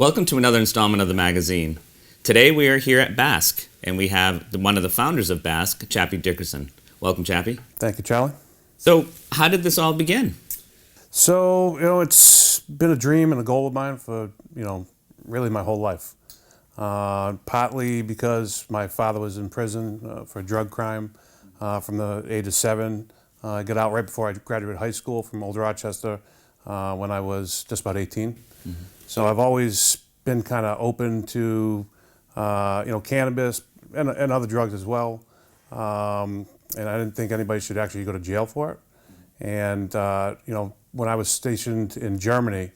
Welcome to another installment of the magazine. Today we are here at BASK, and we have one of the founders of BASK, Chappy Dickerson. Welcome, Chappy. Thank you, Charlie. So, how did this all begin? So, it's been a dream and a goal of mine for, really my whole life. Partly because my father was in prison for a drug crime from the age of 7. I got out right before I graduated high school from Old Rochester when I was just about 18. Mm-hmm. So I've always been kind of open to, cannabis and other drugs as well. And I didn't think anybody should actually go to jail for it. And, when I was stationed in Germany,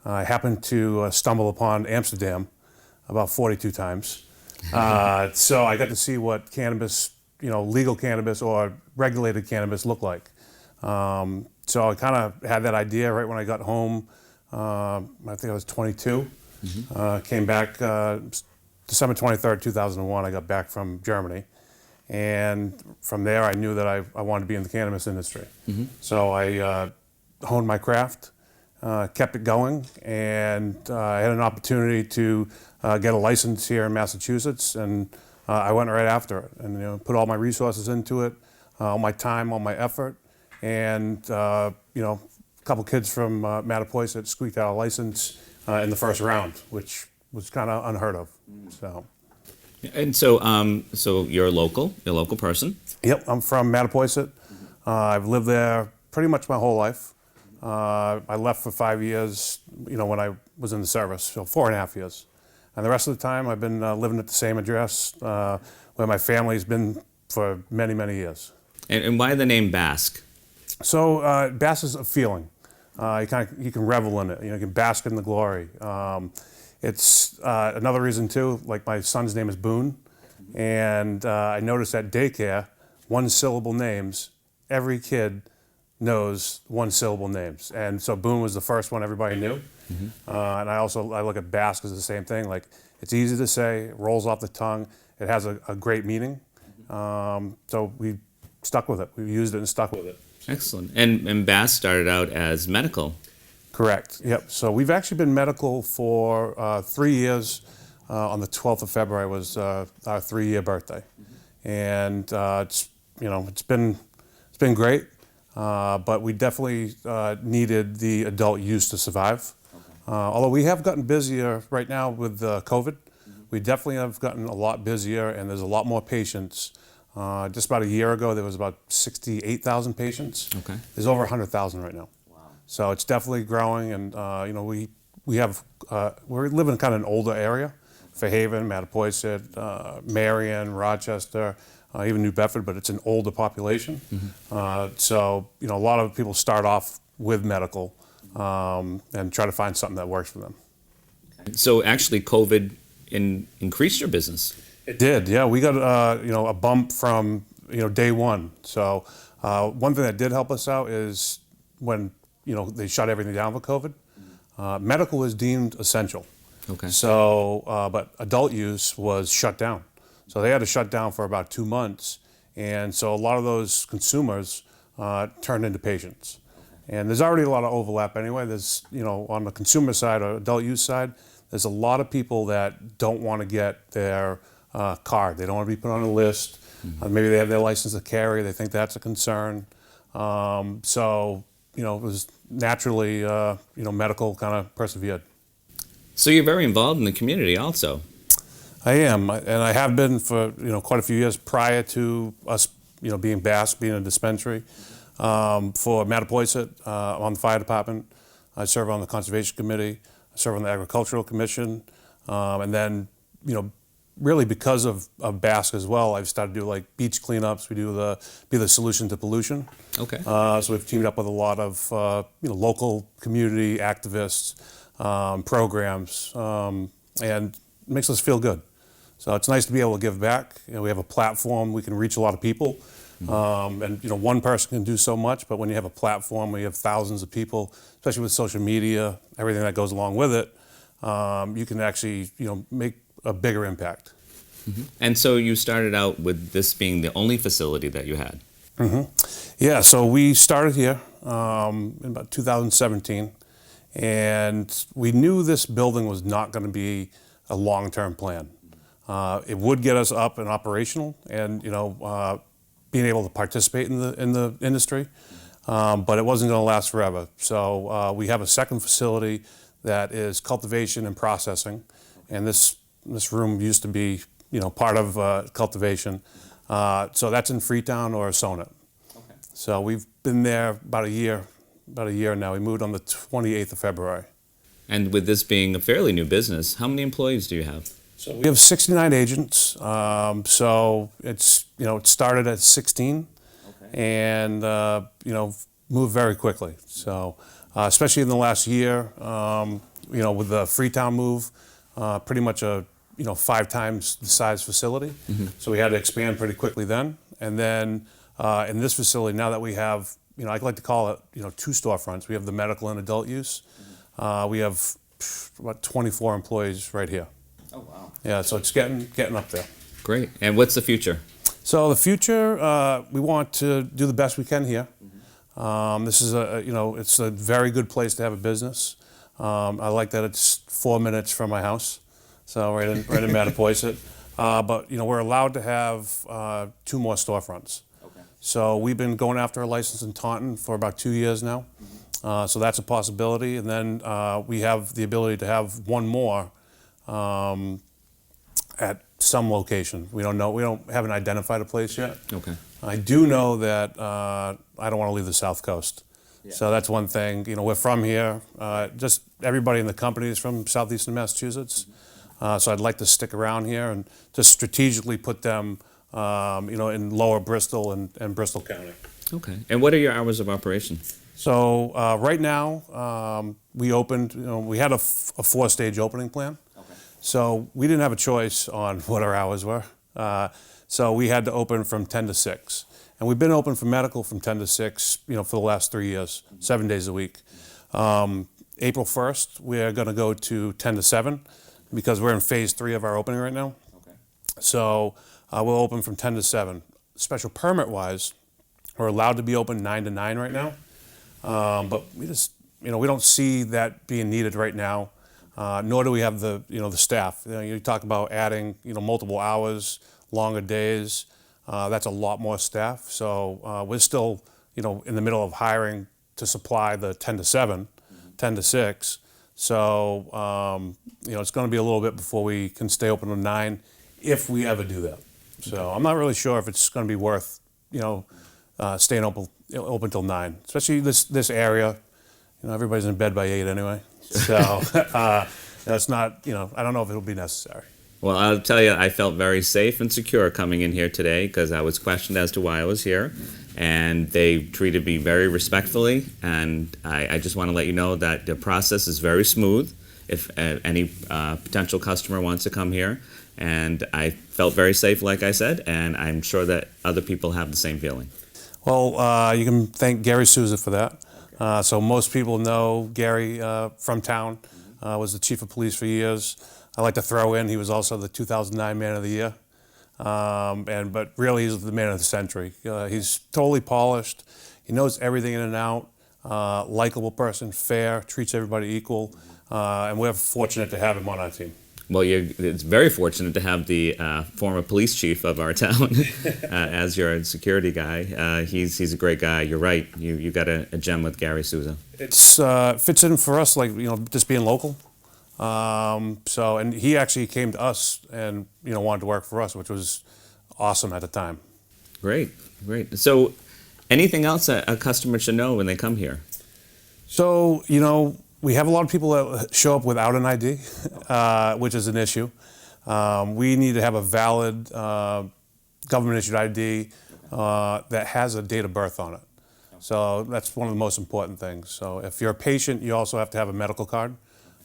I happened to stumble upon Amsterdam about 42 times. So I got to see what cannabis, legal cannabis or regulated cannabis looked like. So I kind of had that idea right when I got home. I think I was 22. Mm-hmm. Came back December 23rd, 2001. I got back from Germany. And from there, I knew that I wanted to be in the cannabis industry. Mm-hmm. So I honed my craft, kept it going, and I had an opportunity to get a license here in Massachusetts, and I went right after it and put all my resources into it, all my time, all my effort, and a couple kids from Mattapoisett squeaked out a license in the first round, which was kind of unheard of. So. And so you're a local person? Yep, I'm from Mattapoisett. I've lived there pretty much my whole life. I left for 5 years, when I was in the service, so 4.5 years. And the rest of the time, I've been living at the same address where my family's been for many, many years. And why the name BASK? So BASK is a feeling. You can revel in it. You can bask in the glory. It's another reason too. Like my son's name is Boone, and I noticed at daycare, one-syllable names. Every kid knows one-syllable names, and so Boone was the first one everybody knew. Mm-hmm. And I look at BASK as the same thing. Like it's easy to say, it rolls off the tongue. It has a great meaning. So we stuck with it. We used it and stuck with it. Excellent. And BASK started out as medical. Correct. Yep. So we've actually been medical for 3 years. On the 12th of February was our 3-year birthday, and it's been great. But we definitely needed the adult use to survive. Although we have gotten busier right now with COVID, we definitely have gotten a lot busier, and there's a lot more patients. Just about a year ago, there was about 68,000 patients. Okay. There's over 100,000 right now. Wow. So it's definitely growing, and we're living in kind of an older area. Fairhaven, Mattapoisett, Marion, Rochester, even New Bedford, but it's an older population. Mm-hmm. So a lot of people start off with medical and try to find something that works for them. So actually, COVID increased your business. It did, yeah. We got a bump from day one. So one thing that did help us out is when they shut everything down for COVID. Medical was deemed essential. Okay. So, but adult use was shut down. So they had to shut down for about 2 months, and so a lot of those consumers turned into patients. And there's already a lot of overlap anyway. There's on the consumer side or adult use side, there's a lot of people that don't want to get their card. They don't want to be put on a list. Mm-hmm. Maybe they have their license to carry. They think that's a concern. So it was naturally medical kind of persevered. So you're very involved in the community also. I am, and I have been for quite a few years prior to us being BASK, being a dispensary. For Mattapoisett, on the fire department, I serve on the conservation committee. I serve on the agricultural commission, and then really because of BASK as well, I've started to do like beach cleanups. We do be the solution to pollution. Okay. So we've teamed up with a lot of local community activists, programs, and it makes us feel good. So it's nice to be able to give back. We have a platform, we can reach a lot of people. And one person can do so much, but when you have a platform where you have thousands of people, especially with social media, everything that goes along with it, you can actually make a bigger impact. Mm-hmm. And so you started out with this being the only facility that you had. Mm-hmm. Yeah, so we started here in about 2017, And we knew this building was not going to be a long-term plan. It would get us up and operational, and being able to participate in the industry, but it wasn't going to last forever. So we have a second facility that is cultivation and processing, and this room used to be part of cultivation. So that's in Freetown or Sonnet. Okay. So we've been there about a year now. We moved on the 28th of February. And with this being a fairly new business, how many employees do you have? So we have 69 agents. So it's it started at 16, Okay. and moved very quickly. So especially in the last year, with the Freetown move, pretty much a 5 times the size facility. So we had to expand pretty quickly then. And then in this facility, now that we have, I like to call it 2 storefronts. We have the medical and adult use. We have about 24 employees right here. Oh, wow. Yeah, so it's getting up there. Great. And what's the future? So the future, we want to do the best we can here. This is it's a very good place to have a business. I like that it's 4 minutes from my house, so right in Mattapoisett. But we're allowed to have 2 more storefronts. Okay. So we've been going after a license in Taunton for about 2 years now. So that's a possibility, and then we have the ability to have 1 more at some location. We don't know. Haven't identified a place yet. Okay. I do know that I don't want to leave the South Coast. Yeah. So that's one thing. We're from here. Just everybody in the company is from southeastern Massachusetts. So I'd like to stick around here and just strategically put them, in lower Bristol and Bristol County. Okay. And what are your hours of operation? So right now, we opened, we had a 4-stage opening plan. Okay. So we didn't have a choice on what our hours were. So we had to open from 10 to 6. And we've been open for medical from 10 to 6, for the last 3 years, 7 days a week. April 1st, we're going to go to 10 to 7 because we're in phase 3 of our opening right now. Okay. So we'll open from 10 to 7. Special permit-wise, we're allowed to be open 9 to 9 right now. But we just, we don't see that being needed right now, nor do we have the staff. You talk about adding, multiple hours, longer days. That's a lot more staff. So we're still, in the middle of hiring to supply the 10 to 7, 10 to 6. So, it's going to be a little bit before we can stay open to 9, if we ever do that. So I'm not really sure if it's going to be worth, staying open till 9, especially this area. Everybody's in bed by 8 anyway. So that's not, I don't know if it'll be necessary. Well, I'll tell you, I felt very safe and secure coming in here today because I was questioned as to why I was here, and they treated me very respectfully, and I just want to let you know that the process is very smooth if any potential customer wants to come here, and I felt very safe, like I said, and I'm sure that other people have the same feeling. Well, you can thank Gary Souza for that. So most people know Gary from town, was the chief of police for years. I like to throw in, he was also the 2009 Man of the Year. But really, he's the man of the century. He's totally polished. He knows everything in and out. Likable person, fair, treats everybody equal. And we're fortunate to have him on our team. Well, it's very fortunate to have the former police chief of our town as your security guy. He's a great guy. You're right. You got a gem with Gary Souza. It's fits in for us, like just being local. And he actually came to us and wanted to work for us, which was awesome at the time. Great. So, anything else a customer should know when they come here? So we have a lot of people that show up without an ID, which is an issue. We need to have a valid government-issued ID that has a date of birth on it. So that's one of the most important things. So if you're a patient, you also have to have a medical card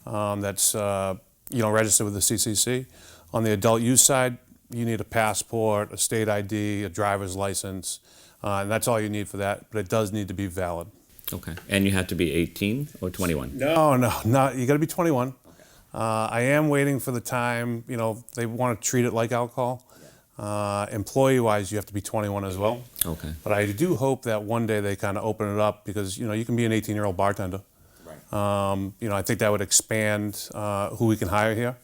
that's registered with the CCC. On the adult use side, you need a passport, a state ID, a driver's license, and that's all you need for that. But it does need to be valid. Okay. And you have to be 18 or 21? No, you got to be 21. Okay. I am waiting for the time, they want to treat it like alcohol. Employee-wise, you have to be 21 as well. Okay. But I do hope that one day they kind of open it up because, you can be an 18-year-old bartender. Right. I think that would expand who we can hire here.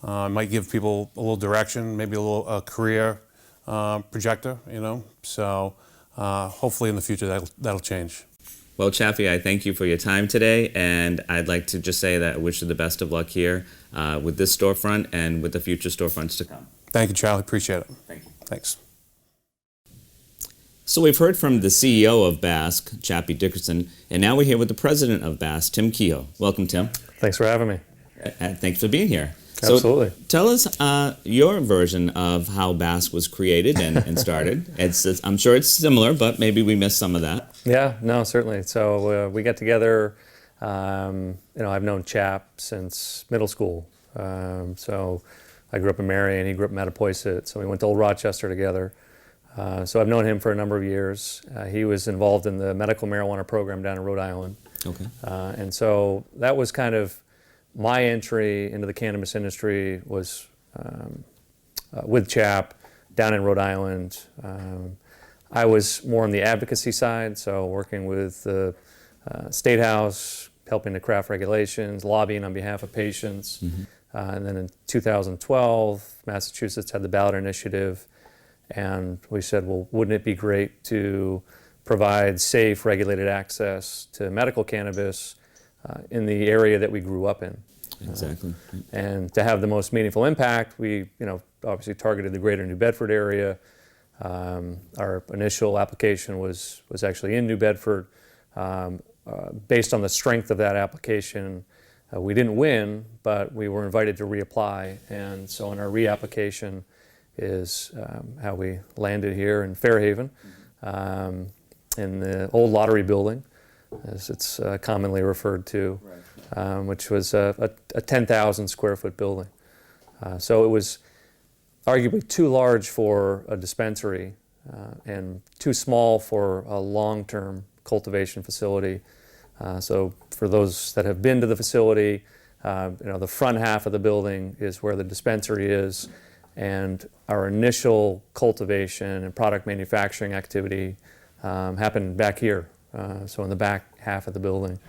Might give people a little direction, maybe a career projector, So hopefully in the future that'll change. Well, Chappy, I thank you for your time today, and I'd like to just say that I wish you the best of luck here with this storefront and with the future storefronts to come. Thank you, Charlie. Appreciate it. Thank you. Thanks. So we've heard from the CEO of BASK, Chappy Dickerson, and now we're here with the president of BASK, Tim Keoh. Welcome, Tim. Thanks for having me. Thanks for being here. Absolutely. So tell us your version of how BASK was created and started. I'm sure it's similar, but maybe we missed some of that. Yeah, no, certainly. So we got together. I've known Chap since middle school. So I grew up in Marion. He grew up in Mattapoisett. So we went to Old Rochester together. So I've known him for a number of years. He was involved in the medical marijuana program down in Rhode Island. Okay. And so that was kind of my entry into the cannabis industry was with Chap down in Rhode Island. I was more on the advocacy side, so working with the State House, helping to craft regulations, lobbying on behalf of patients. Mm-hmm. And then in 2012, Massachusetts had the ballot initiative. And we said, well, wouldn't it be great to provide safe, regulated access to medical cannabis in the area that we grew up in? Exactly. And to have the most meaningful impact, we, obviously targeted the greater New Bedford area. Our initial application was actually in New Bedford. Based on the strength of that application, we didn't win, but we were invited to reapply. And so in our reapplication, is how we landed here in Fairhaven, in the old lottery building, as it's commonly referred to, which was a 10,000 square foot building. So it was arguably too large for a dispensary and too small for a long-term cultivation facility. So for those that have been to the facility, the front half of the building is where the dispensary is. And our initial cultivation and product manufacturing activity happened back here, so in the back half of the building.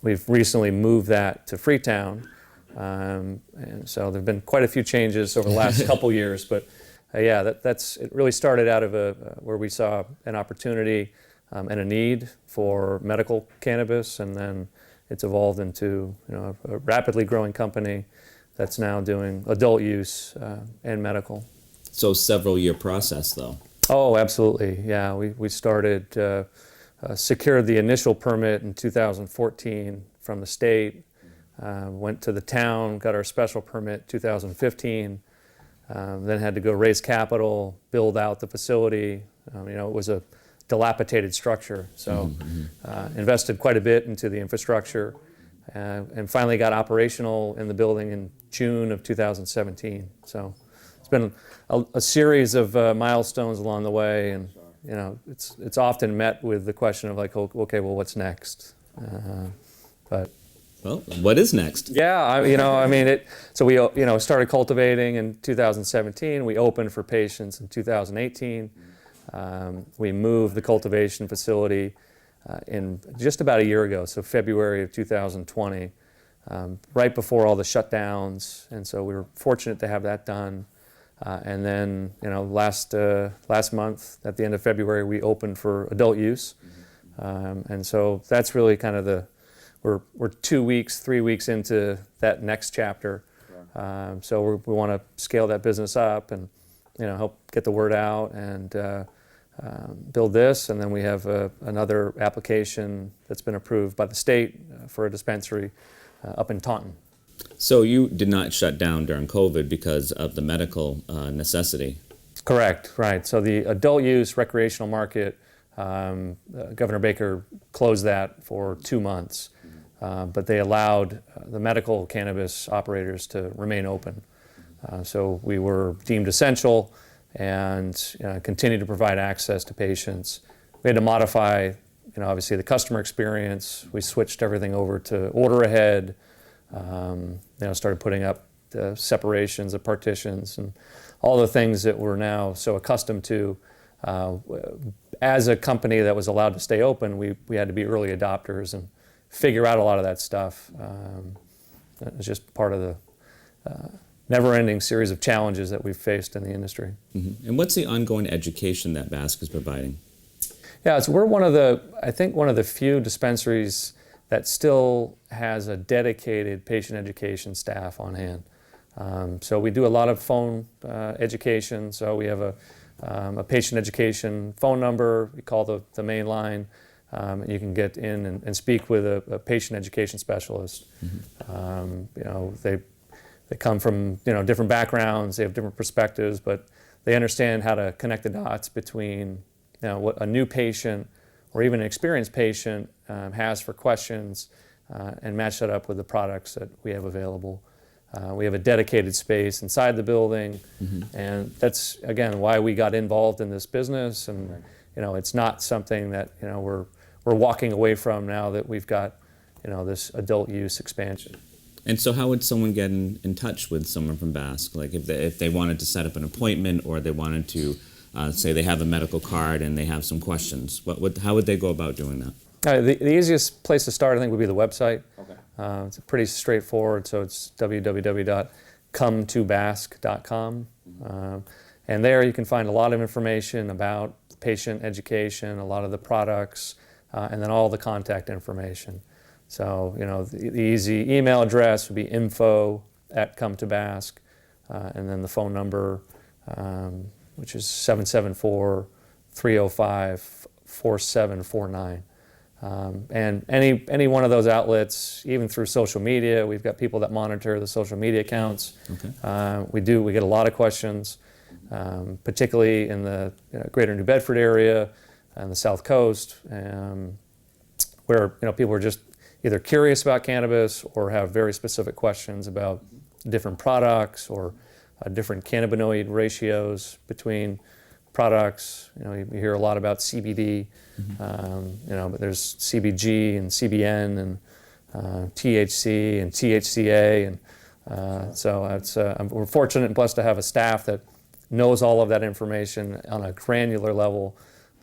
We've recently moved that to Freetown, and so there have been quite a few changes over the last couple years. But it really started out of where we saw an opportunity and a need for medical cannabis, and then it's evolved into a rapidly growing company that's now doing adult use and medical. So several-year process, though. Oh, absolutely. Yeah, we started, secured the initial permit in 2014 from the state, went to the town, got our special permit 2015, then had to go raise capital, build out the facility. It was a dilapidated structure, so invested quite a bit into the infrastructure. And finally got operational in the building in June of 2017. So it's been a series of milestones along the way, and it's often met with the question of like, okay, well, what's next? But well, what is next? Yeah, So we started cultivating in 2017. We opened for patients in 2018. We moved the cultivation facility in just about a year ago, so February of 2020, right before all the shutdowns, and so we were fortunate to have that done. And then, last month, at the end of February, we opened for adult use, and so that's really kind of we're 2 weeks, 3 weeks into that next chapter. So we want to scale that business up and help get the word out and build this, and then we have another application that's been approved by the state for a dispensary up in Taunton. So you did not shut down during COVID because of the medical necessity? Correct, right. So the adult use recreational market, Governor Baker closed that for 2 months, but they allowed the medical cannabis operators to remain open. So we were deemed essential and continue to provide access to patients. We had to modify, obviously the customer experience. We switched everything over to order ahead. Started putting up the separations, the partitions, and all the things that we're now so accustomed to. As a company that was allowed to stay open, we had to be early adopters figure out a lot of that stuff. It's just part of the never-ending series of challenges that we've faced in the industry. Mm-hmm. And what's the ongoing education that BASK is providing? Yeah, so we're one of the few dispensaries that still has a dedicated patient education staff on hand. So we do a lot of phone education. So we have a patient education phone number. We call the main line. And you can get in and speak with a patient education specialist. They come from different backgrounds. They have different perspectives, but they understand how to connect the dots between what a new patient or even an experienced patient has for questions, and match that up with the products that we have available. We have a dedicated space inside the building, and that's again why we got involved in this business. And it's not something that we're walking away from now that we've got this adult use expansion. And so how would someone get in touch with someone from BASK? Like if they wanted to set up an appointment, or they wanted to say they have a medical card and they have some questions, how would they go about doing that? The easiest place to start, I think, would be the website. Okay. It's pretty straightforward, so it's www.cometobask.com. And there you can find a lot of information about patient education, a lot of the products, and then all the contact information. So, the easy email address would be info@cometobask, and then the phone number, which is 774-305-4749. And any one of those outlets, even through social media, we've got people that monitor the social media accounts. Okay. We get a lot of questions, particularly in the greater New Bedford area and the South Coast, where people are just either curious about cannabis or have very specific questions about different products or different cannabinoid ratios between products. You hear a lot about CBD, but there's CBG and CBN and THC and THCA, and so we're fortunate and blessed to have a staff that knows all of that information on a granular level,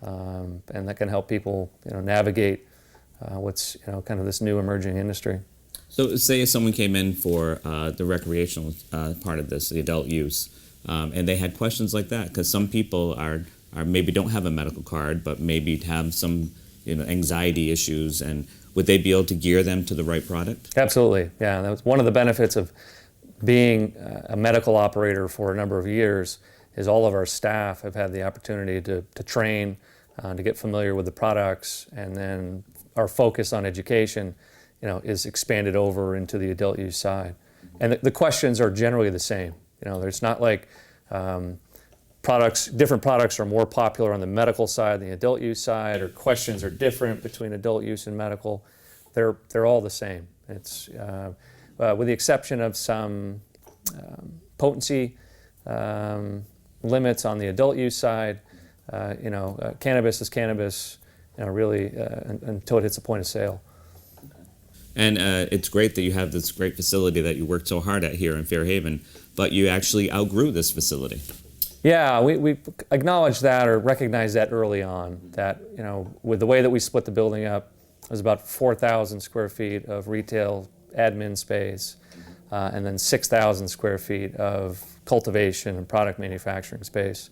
and that can help people navigate what's kind of this new emerging industry. So say someone came in for the recreational part of this, the adult use, and they had questions like that, because some people are maybe don't have a medical card, but maybe have some anxiety issues, and would they be able to gear them to the right product? Absolutely, yeah. That was one of the benefits of being a medical operator for a number of years, is all of our staff have had the opportunity to train, to get familiar with the products, and then our focus on education is expanded over into the adult use side. And the questions are generally the same. There's not like different products are more popular on the medical side than the adult use side, or questions are different between adult use and medical. They're all the same. It's with the exception of some potency limits on the adult use side. Cannabis is cannabis, really until it hits a point of sale. And it's great that you have this great facility that you worked so hard at here in Fairhaven, but you actually outgrew this facility. Yeah, we acknowledged that, or recognized that early on, that with the way that we split the building up, it was about 4,000 square feet of retail admin space, and then 6,000 square feet of cultivation and product manufacturing space.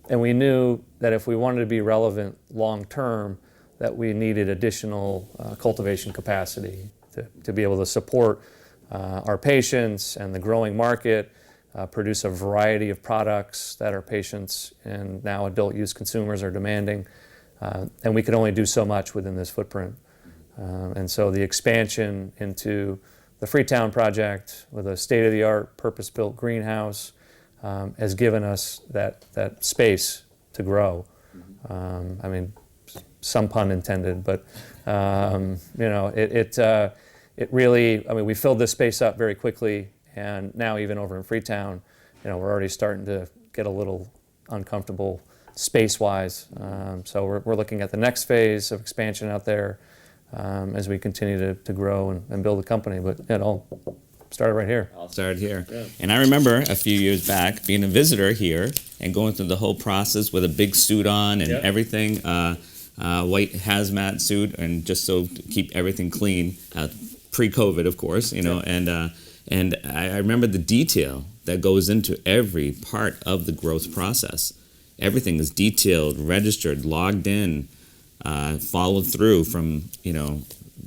And we knew that if we wanted to be relevant long term, that we needed additional cultivation capacity to be able to support our patients and the growing market, produce a variety of products that our patients and now adult use consumers are demanding. And we could only do so much within this footprint. And so the expansion into the Freetown project with a state-of-the-art purpose-built greenhouse has given us that space to grow. Some pun intended, but it really, we filled this space up very quickly, and now even over in Freetown, we're already starting to get a little uncomfortable space-wise. So we're looking at the next phase of expansion out there as we continue to grow and build a company, but it all started right here. All started here. Yeah. And I remember a few years back being a visitor here and going through the whole process with a big suit on and everything. white hazmat suit, and just so to keep everything clean, pre-COVID, of course, and I remember the detail that goes into every part of the growth process. Everything is detailed, registered, logged in, followed through from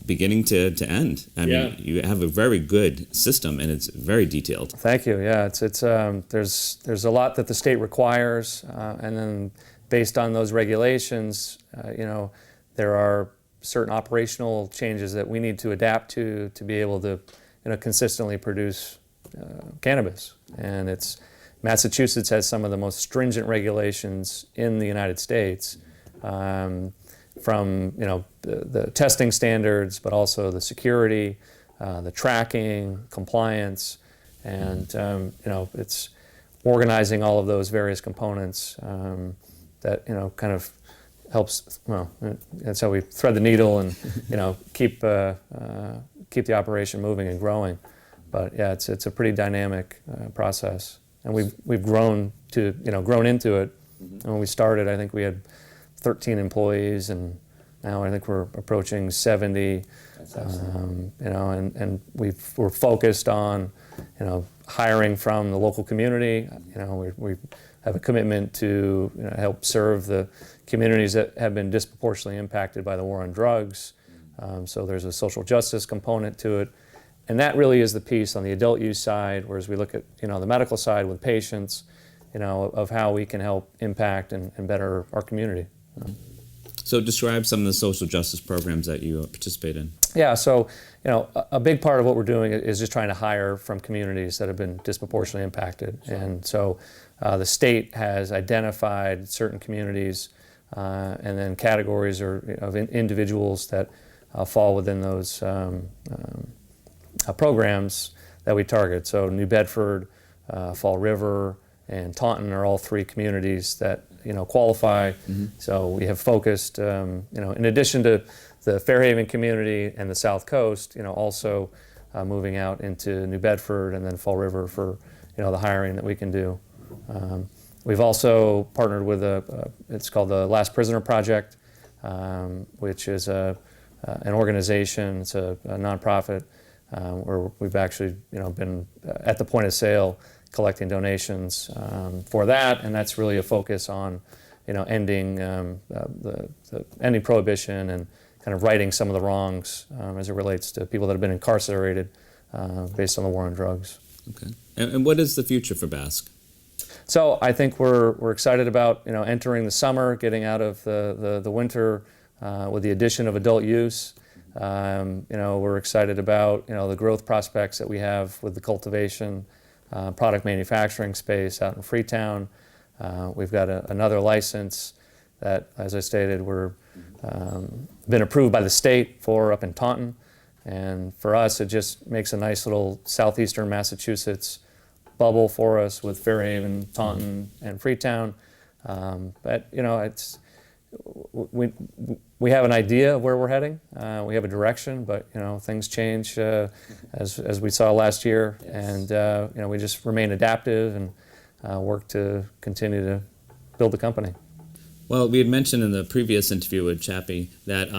beginning to end. I mean, you have a very good system, and it's very detailed. Thank you. Yeah, it's there's a lot that the state requires, and then based on those regulations, there are certain operational changes that we need to adapt to be able to consistently produce cannabis. And Massachusetts has some of the most stringent regulations in the United States. From the testing standards, but also the security, the tracking, compliance, and it's organizing all of those various components that kind of helps. Well, that's how we thread the needle and keep the operation moving and growing. But yeah, it's a pretty dynamic process, and we've grown into it. And when we started, I think we had 13 employees, and now I think we're approaching 70. And we're focused on hiring from the local community. We have a commitment to help serve the communities that have been disproportionately impacted by the war on drugs. So there's a social justice component to it, and that really is the piece on the adult use side. Whereas we look at the medical side with patients, of how we can help impact and better our community. So describe some of the social justice programs that you participate in. Yeah, so a big part of what we're doing is just trying to hire from communities that have been disproportionately impacted. And so the state has identified certain communities and then categories of individuals that fall within those programs that we target. So New Bedford, Fall River, and Taunton are all three communities that qualify. Mm-hmm. So we have focused, in addition to the Fairhaven community and the South Coast, also moving out into New Bedford and then Fall River for the hiring that we can do. We've also partnered with it's called the Last Prisoner Project, which is an organization. It's a nonprofit where we've actually been at the point of sale collecting donations for that, and that's really a focus on ending ending prohibition and kind of righting some of the wrongs as it relates to people that have been incarcerated based on the war on drugs. Okay, and what is the future for BASK? So I think we're excited about entering the summer, getting out of the winter with the addition of adult use. We're excited about the growth prospects that we have with the cultivation product manufacturing space out in Freetown. We've got another license that, as I stated, we're been approved by the state for up in Taunton. And for us, it just makes a nice little southeastern Massachusetts bubble for us with Fairhaven, Taunton, and Freetown. But we have an idea of where we're heading. We have a direction, but things change as we saw last year, and we just remain adaptive and work to continue to build the company. Well, we had mentioned in the previous interview with Chappy that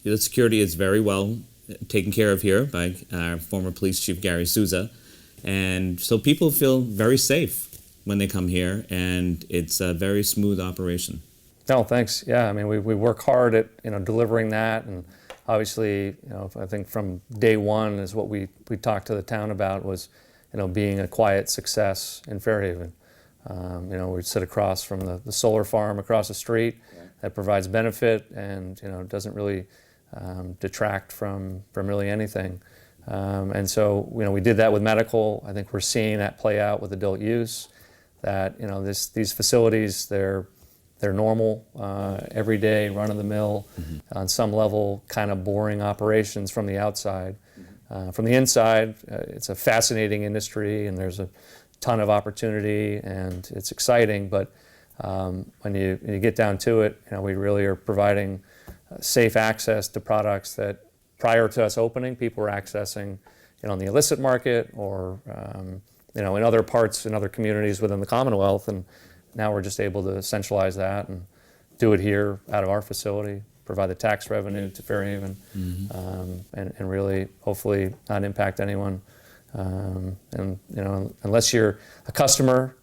the security is very well taken care of here by our former police chief Gary Souza, and so people feel very safe when they come here, and it's a very smooth operation. No, thanks. Yeah, I mean, we work hard at delivering that, and obviously, I think from day one is what we talked to the town about was, being a quiet success in Fairhaven. We sit across from the solar farm across the street that provides benefit and doesn't really detract from really anything. And so we did that with medical. I think we're seeing that play out with adult use. That these facilities they're normal, everyday, run-of-the-mill, on some level, kind of boring operations from the outside. From the inside, it's a fascinating industry, and there's a ton of opportunity, and it's exciting. But when you get down to it, we really are providing safe access to products that, prior to us opening, people were accessing, on the illicit market or in other parts, in other communities within the Commonwealth, and now we're just able to centralize that and do it here out of our facility, provide the tax revenue to Fairhaven, and really, hopefully, not impact anyone. And unless you're a customer,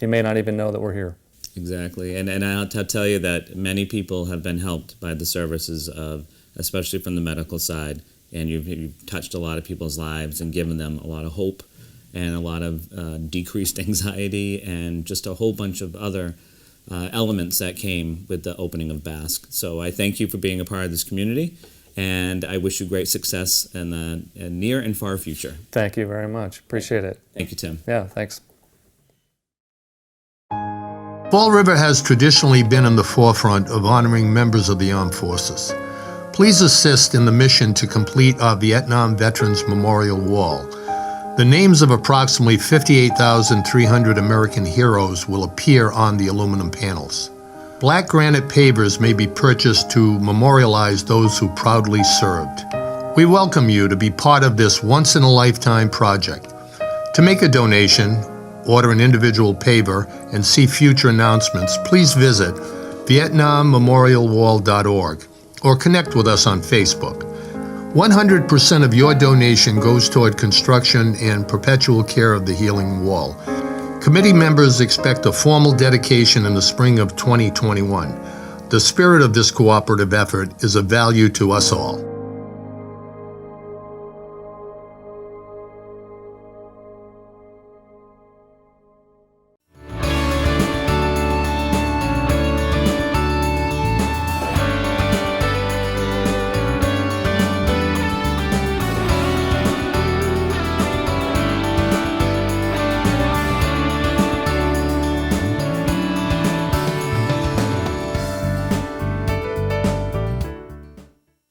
you may not even know that we're here. Exactly, and I'll tell you that many people have been helped by the services of, especially from the medical side, and you've touched a lot of people's lives and given them a lot of hope and a lot of decreased anxiety and just a whole bunch of other elements that came with the opening of BASK. So I thank you for being a part of this community, and I wish you great success in the near and far future. Thank you very much. Appreciate it. Thank you, Tim. Yeah, thanks. Fall River has traditionally been in the forefront of honoring members of the armed forces. Please assist in the mission to complete our Vietnam Veterans Memorial Wall. The names of approximately 58,300 American heroes will appear on the aluminum panels. Black granite pavers may be purchased to memorialize those who proudly served. We welcome you to be part of this once-in-a-lifetime project. To make a donation, order an individual paver, and see future announcements, please visit VietnamMemorialWall.org or connect with us on Facebook. 100% of your donation goes toward construction and perpetual care of the healing wall. Committee members expect a formal dedication in the spring of 2021. The spirit of this cooperative effort is of value to us all.